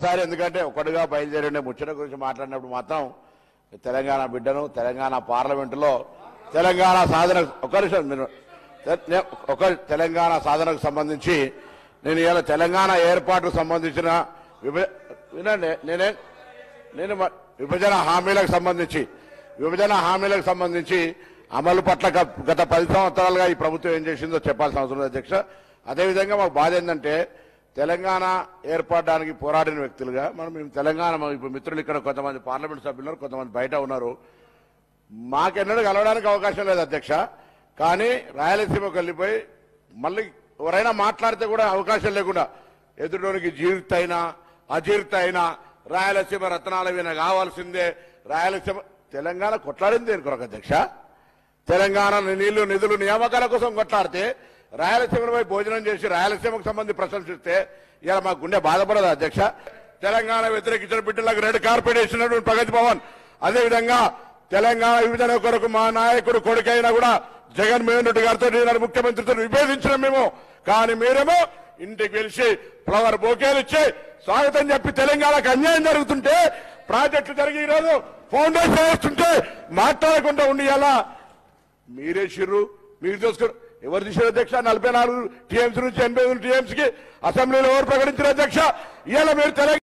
ఈసారి ఎందుకంటే ఒకటిగా బయలుదేరి ముచ్చట గురించి మాట్లాడినప్పుడు మాత్రం తెలంగాణ బిడ్డను తెలంగాణ పార్లమెంటులో తెలంగాణ సాధన తెలంగాణ సాధనకు సంబంధించి నేను ఇవాళ తెలంగాణ ఏర్పాటుకు సంబంధించిన వినండి నేను విభజన హామీలకు సంబంధించి అమలు పట్ల గత 10 సంవత్సరాలుగా ఈ ప్రభుత్వం ఏం చేసిందో చెప్పాల్సిన అవసరం ఉంది అధ్యక్ష. అదేవిధంగా మాకు బాధ ఏంటంటే తెలంగాణ ఏర్పడడానికి పోరాడిన వ్యక్తులుగా మేము తెలంగాణ ఇప్పుడు మిత్రులు ఇక్కడ కొంతమంది పార్లమెంట్ సభ్యులు కొంతమంది బయట ఉన్నారు. మాకెన్నడూ కలవడానికి అవకాశం లేదు అధ్యక్ష. కానీ రాయలసీమకు వెళ్ళిపోయి మళ్ళీ ఎవరైనా మాట్లాడితే కూడా అవకాశం లేకుండా ఎదుటికి జీవితైనా అజీర్తైనా రాయలసీమ రత్నాల వీణ కావాల్సిందే. రాయలసీమ తెలంగాణ కొట్లాడింది దేని కొరకు అధ్యక్ష? తెలంగాణ నీళ్లు నిధులు నియామకాల కోసం కొట్లాడితే రాయలసీమపై భోజనం చేసి రాయలసీమకు సంబంధించి ప్రశంసిస్తే ఇలా మా గుండె బాధపడదు అధ్యక్ష. తెలంగాణ వ్యతిరేకించిన బిడ్డలకు రెడ్ కార్పెట్ వేసినటువంటి ప్రగతి భవన్, అదేవిధంగా తెలంగాణ విభజన కొరకు మా నాయకుడు కొడుకైనా కూడా జగన్మోహన్ రెడ్డి గారితో ముఖ్యమంత్రితో విభేదించిన మేము. కానీ మీరేమో ఇంటికి పిలిచి ఫ్లవర్ బొకేలు ఇచ్చి స్వాగతం చెప్పి తెలంగాణకు అన్యాయం జరుగుతుంటే ప్రాజెక్టు జరిగి ఈరోజు ఫౌండేషన్ వేస్తుంటే మాట్లాడకుండా ఉండి ఎలా మీరే షిర్రు మీరు చూసుకున్నారు. ఎవరు తీసారు అధ్యక్ష? 44 టీఎంసీ నుంచి 88 టీఎంసీకి అసెంబ్లీలో ఎవరు ప్రకటించారు అధ్యక్ష? ఇవాళ మీరు తెలంగాణ